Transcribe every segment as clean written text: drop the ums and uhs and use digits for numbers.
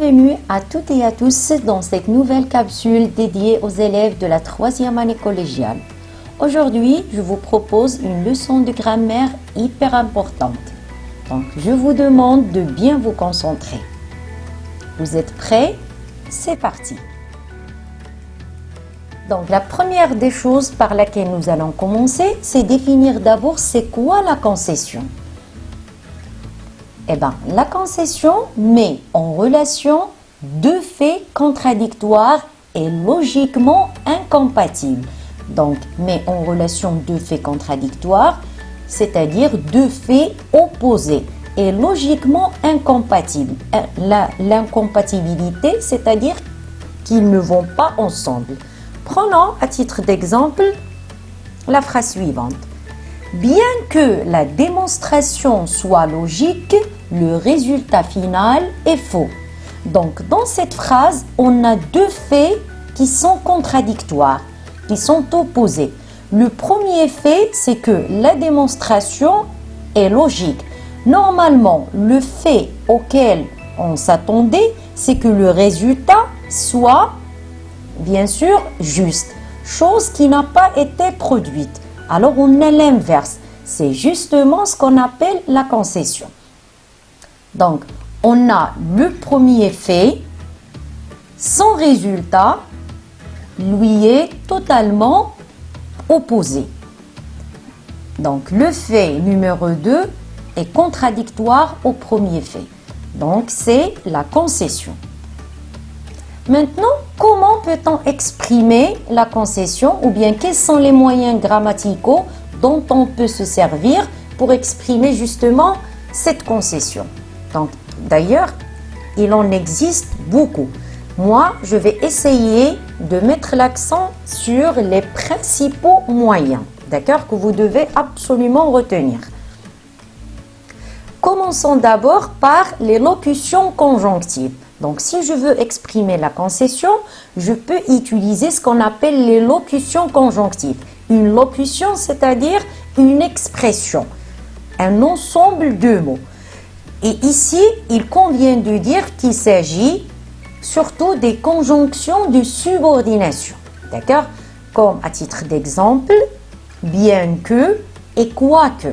Bienvenue à toutes et à tous dans cette nouvelle capsule dédiée aux élèves de la 3e année collégiale. Aujourd'hui, je vous propose une leçon de grammaire hyper importante. Donc, je vous demande de bien vous concentrer. Vous êtes prêts? C'est parti! Donc, la première des choses par laquelle nous allons commencer, c'est définir d'abord c'est quoi la concession. Eh bien, la concession met en relation deux faits contradictoires et logiquement incompatibles. Donc, met en relation deux faits contradictoires, c'est-à-dire deux faits opposés et logiquement incompatibles. L'incompatibilité, c'est-à-dire qu'ils ne vont pas ensemble. Prenons à titre d'exemple la phrase suivante. Bien que la démonstration soit logique, le résultat final est faux. Donc, dans cette phrase, on a deux faits qui sont contradictoires, qui sont opposés. Le premier fait, c'est que la démonstration est logique. Normalement, le fait auquel on s'attendait, c'est que le résultat soit, bien sûr, juste, chose qui n'a pas été produite. Alors, on a l'inverse. C'est justement ce qu'on appelle la concession. Donc, on a le premier fait, son résultat lui est totalement opposé. Donc, le fait numéro 2 est contradictoire au premier fait. Donc, c'est la concession. Maintenant, comment peut-on exprimer la concession ou bien quels sont les moyens grammaticaux dont on peut se servir pour exprimer justement cette concession? Donc, d'ailleurs, il en existe beaucoup. Moi, je vais essayer de mettre l'accent sur les principaux moyens, d'accord, que vous devez absolument retenir. Commençons d'abord par les locutions conjonctives. Donc, si je veux exprimer la concession, je peux utiliser ce qu'on appelle les locutions conjonctives. Une locution, c'est-à-dire une expression, un ensemble de mots. Et ici, il convient de dire qu'il s'agit surtout des conjonctions de subordination. D'accord? Comme à titre d'exemple, bien que et quoique.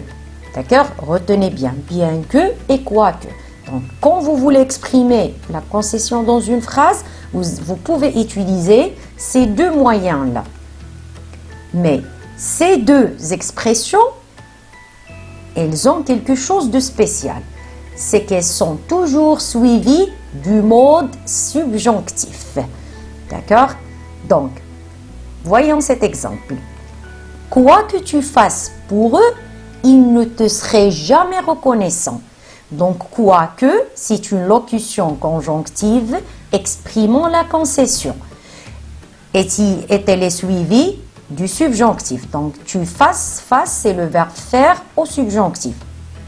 D'accord? Retenez bien, bien que et quoique. Donc, quand vous voulez exprimer la concession dans une phrase, vous pouvez utiliser ces deux moyens-là. Mais ces deux expressions, elles ont quelque chose de spécial. C'est qu'elles sont toujours suivies du mode subjonctif. D'accord? Donc, voyons cet exemple. Quoi que tu fasses pour eux, ils ne te seraient jamais reconnaissants. Donc, quoique, c'est une locution conjonctive exprimant la concession. Et elle est suivie du subjonctif. Donc, tu fasses, c'est le verbe faire au subjonctif.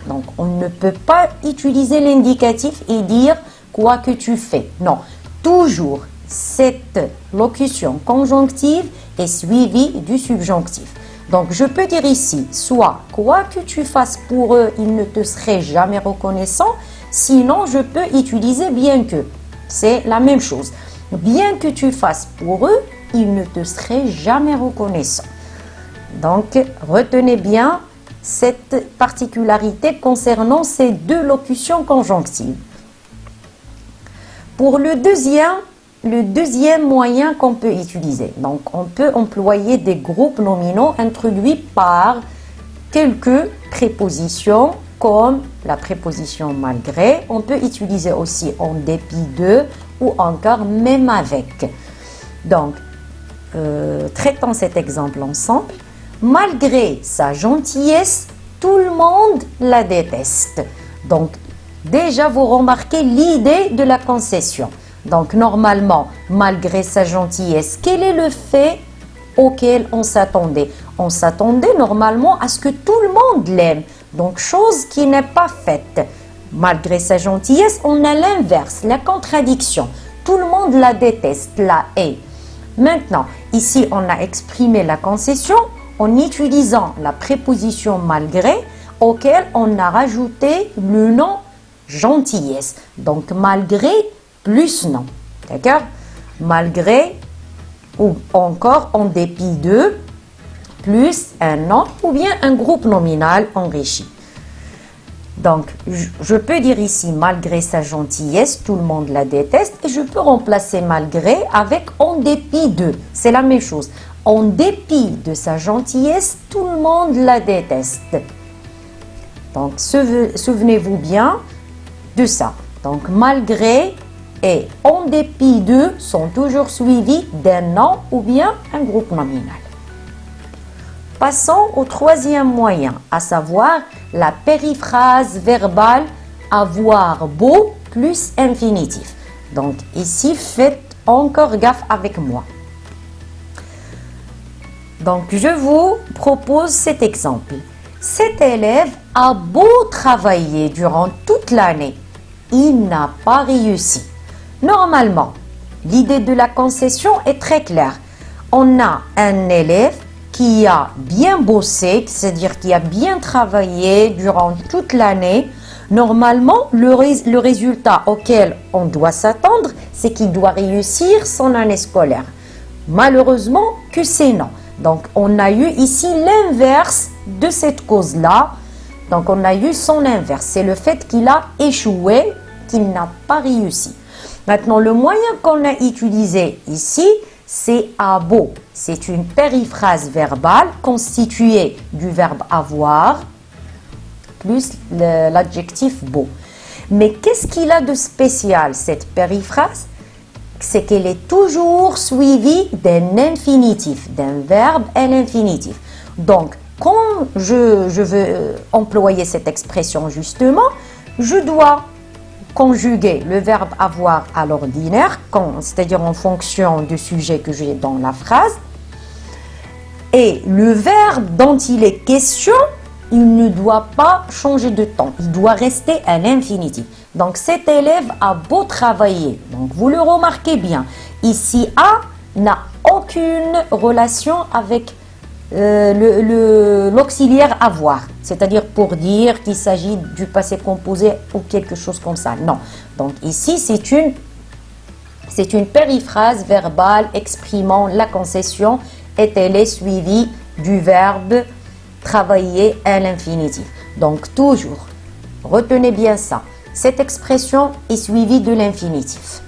Donc, on ne peut pas utiliser l'indicatif et dire quoi que tu fais. Non, toujours cette locution conjonctive est suivie du subjonctif. Donc, je peux dire ici, soit quoi que tu fasses pour eux, ils ne te seraient jamais reconnaissants. Sinon, je peux utiliser bien que. C'est la même chose. Bien que tu fasses pour eux, ils ne te seraient jamais reconnaissants. Donc, retenez bien cette particularité concernant ces deux locutions conjonctives. Pour le deuxième moyen qu'on peut utiliser, donc on peut employer des groupes nominaux introduits par quelques prépositions comme la préposition malgré. On peut utiliser aussi en dépit de ou encore même avec. Donc, traitons cet exemple ensemble. Malgré sa gentillesse, tout le monde la déteste. Donc, déjà, vous remarquez l'idée de la concession. Donc, normalement, malgré sa gentillesse, quel est le fait auquel on s'attendait? On s'attendait normalement à ce que tout le monde l'aime. Donc, chose qui n'est pas faite. Malgré sa gentillesse, on a l'inverse, la contradiction. Tout le monde la déteste, la hait. Maintenant, ici, on a exprimé la concession en utilisant la préposition malgré auquel on a rajouté le nom gentillesse. Donc, malgré plus non. D'accord? Malgré ou encore en dépit de plus un nom ou bien un groupe nominal enrichi. Donc, je peux dire ici, malgré sa gentillesse, tout le monde la déteste. Et je peux remplacer malgré avec en dépit de. C'est la même chose. En dépit de sa gentillesse, tout le monde la déteste. Donc, souvenez-vous bien de ça. Donc, malgré et en dépit de sont toujours suivis d'un nom ou bien un groupe nominal. Passons au troisième moyen, à savoir la périphrase verbale avoir beau plus infinitif. Donc ici, faites encore gaffe avec moi. Donc je vous propose cet exemple. Cet élève a beau travailler durant toute l'année, il n'a pas réussi. Normalement, l'idée de la concession est très claire. On a un élève qui a bien bossé, c'est-à-dire qui a bien travaillé durant toute l'année. Normalement, le résultat auquel on doit s'attendre, c'est qu'il doit réussir son année scolaire. Malheureusement, que c'est non. Donc, on a eu ici l'inverse de cette cause-là. Donc, on a eu son inverse. C'est le fait qu'il a échoué, qu'il n'a pas réussi. Maintenant, le moyen qu'on a utilisé ici, c'est abo. C'est une périphrase verbale constituée du verbe avoir plus l'adjectif beau. Mais qu'est-ce qu'il a de spécial, cette périphrase? C'est qu'elle est toujours suivie d'un infinitif, d'un verbe à l'infinitif. Donc, quand je veux employer cette expression justement, je dois conjuguer le verbe avoir à l'ordinaire, c'est-à-dire en fonction du sujet que j'ai dans la phrase. Et le verbe dont il est question, il ne doit pas changer de temps. Il doit rester à l'infinitif. Donc cet élève a beau travailler. Donc vous le remarquez bien. Ici, a n'a aucune relation avec l'auxiliaire avoir, c'est-à-dire pour dire qu'il s'agit du passé composé ou quelque chose comme ça. Non. Donc ici, c'est une périphrase verbale exprimant la concession et elle est suivie du verbe travailler à l'infinitif. Donc toujours, retenez bien ça. Cette expression est suivie de l'infinitif.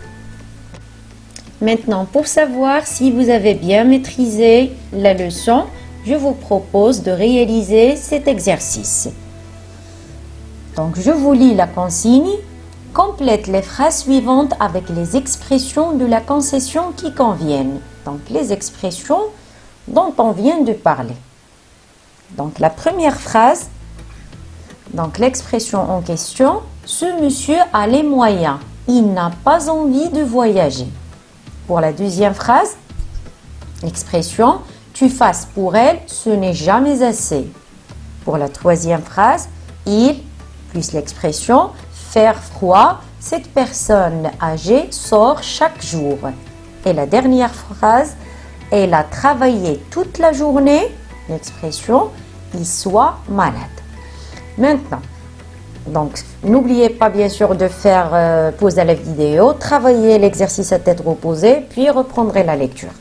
Maintenant, pour savoir si vous avez bien maîtrisé la leçon, je vous propose de réaliser cet exercice. Donc, je vous lis la consigne. Complète les phrases suivantes avec les expressions de la concession qui conviennent. Donc, les expressions dont on vient de parler. Donc, la première phrase, donc l'expression en question, ce monsieur a les moyens, il n'a pas envie de voyager. Pour la deuxième phrase, l'expression tu fasses pour elle, ce n'est jamais assez. Pour la troisième phrase, il plus l'expression faire froid, cette personne âgée sort chaque jour. Et la dernière phrase, elle a travaillé toute la journée, l'expression il soit malade. Maintenant, donc n'oubliez pas bien sûr de faire pause à la vidéo, travailler l'exercice à tête reposée, puis reprendrez la lecture.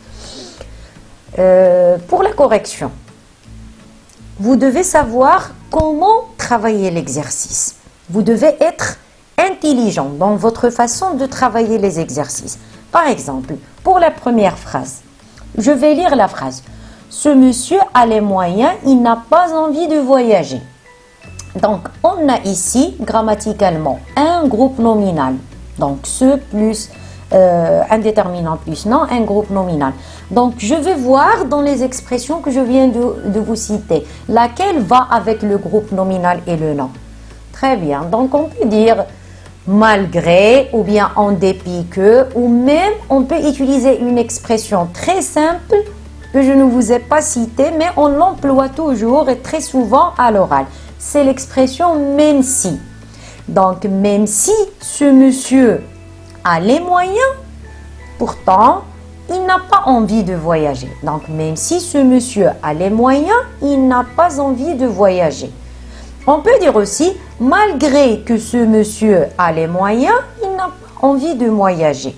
Pour la correction, vous devez savoir comment travailler l'exercice. Vous devez être intelligent dans votre façon de travailler les exercices. Par exemple, pour la première phrase, je vais lire la phrase. Ce monsieur a les moyens, il n'a pas envie de voyager. Donc, on a ici, grammaticalement, un groupe nominal. Donc, ce plus indéterminant plus non, un groupe nominal. Donc, je vais voir dans les expressions que je viens de vous citer, laquelle va avec le groupe nominal et le nom. Très bien. Donc, on peut dire malgré ou bien en dépit que, ou même on peut utiliser une expression très simple que je ne vous ai pas citée, mais on l'emploie toujours et très souvent à l'oral. C'est l'expression même si. Donc, même si ce monsieur a les moyens, pourtant, il n'a pas envie de voyager. Donc, même si ce monsieur a les moyens, il n'a pas envie de voyager. On peut dire aussi, malgré que ce monsieur a les moyens, il n'a pas envie de voyager.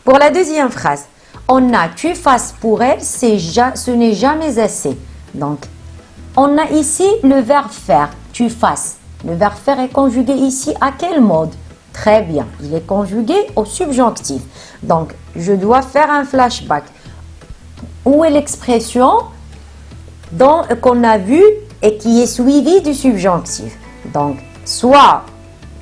Pour la deuxième phrase, on a tu fasses pour elle, ce n'est jamais assez. Donc, on a ici le verbe faire, tu fasses. Le verbe faire est conjugué ici à quel mode? Très bien, il est conjugué au subjonctif. Donc, je dois faire un flashback. Où est l'expression qu'on a vue et qui est suivie du subjonctif? Donc, soit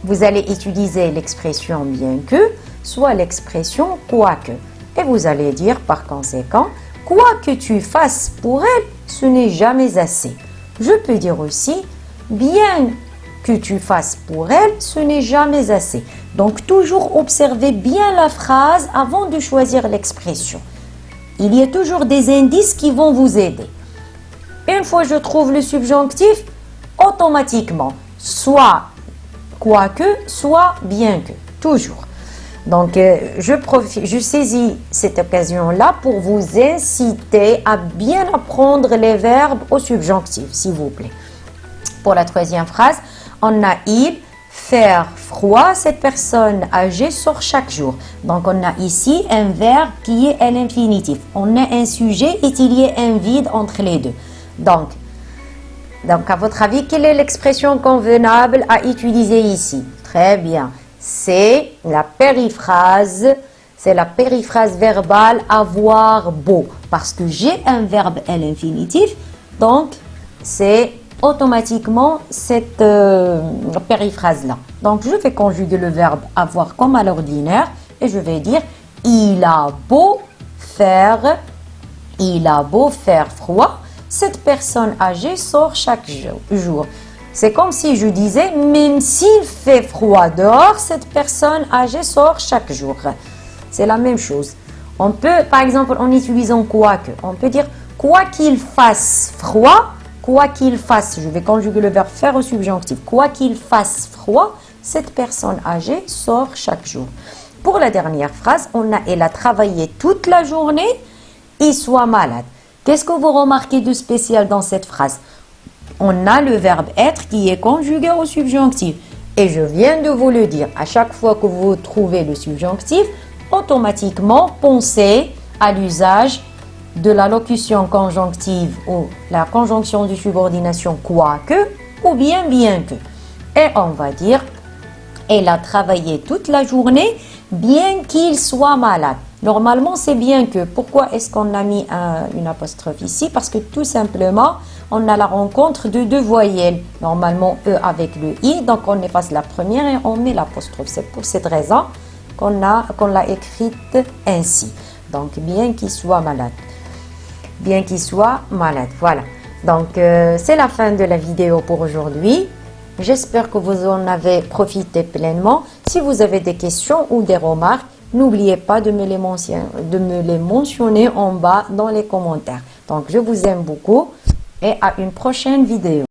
vous allez utiliser l'expression bien que, soit l'expression quoique. Et vous allez dire par conséquent, quoi que tu fasses pour elle, ce n'est jamais assez. Je peux dire aussi, bien que tu fasses pour elle, ce n'est jamais assez. Donc, toujours observez bien la phrase avant de choisir l'expression. Il y a toujours des indices qui vont vous aider. Une fois que je trouve le subjonctif, automatiquement, soit quoique, soit bien que, toujours. Donc, je saisis cette occasion-là pour vous inciter à bien apprendre les verbes au subjonctif, s'il vous plaît. Pour la troisième phrase, on a il, faire froid, cette personne âgée sort chaque jour. Donc, on a ici un verbe qui est à l'infinitif. On a un sujet et il y a un vide entre les deux. Donc, à votre avis, quelle est l'expression convenable à utiliser ici? Très bien. C'est la périphrase verbale avoir beau. Parce que j'ai un verbe à l'infinitif, donc c'est automatiquement cette périphrase-là. Donc, je vais conjuguer le verbe avoir comme à l'ordinaire et je vais dire il a beau faire froid, cette personne âgée sort chaque jour. C'est comme si je disais, même s'il fait froid dehors, cette personne âgée sort chaque jour. C'est la même chose. On peut, par exemple, en utilisant quoique, on peut dire quoi qu'il fasse froid, quoi qu'il fasse, je vais conjuguer le verbe faire au subjonctif, quoi qu'il fasse froid, cette personne âgée sort chaque jour. Pour la dernière phrase, elle a travaillé toute la journée, il soit malade. Qu'est-ce que vous remarquez de spécial dans cette phrase? On a le verbe être qui est conjugué au subjonctif. Et je viens de vous le dire, à chaque fois que vous trouvez le subjonctif, automatiquement pensez à l'usage de la locution conjonctive ou la conjonction de subordination quoique ou bien que. Et on va dire, elle a travaillé toute la journée bien qu'il soit malade. Normalement, c'est bien que. Pourquoi est-ce qu'on a mis une apostrophe ici? Parce que tout simplement, on a la rencontre de deux voyelles. Normalement, E avec le I, donc on efface la première et on met l'apostrophe. C'est pour cette raison qu'on l'a écrite ainsi. Donc, bien qu'il soit malade. Bien qu'il soit malade, voilà. Donc, c'est la fin de la vidéo pour aujourd'hui. J'espère que vous en avez profité pleinement. Si vous avez des questions ou des remarques, n'oubliez pas de me les mentionner en bas dans les commentaires. Donc, je vous aime beaucoup et à une prochaine vidéo.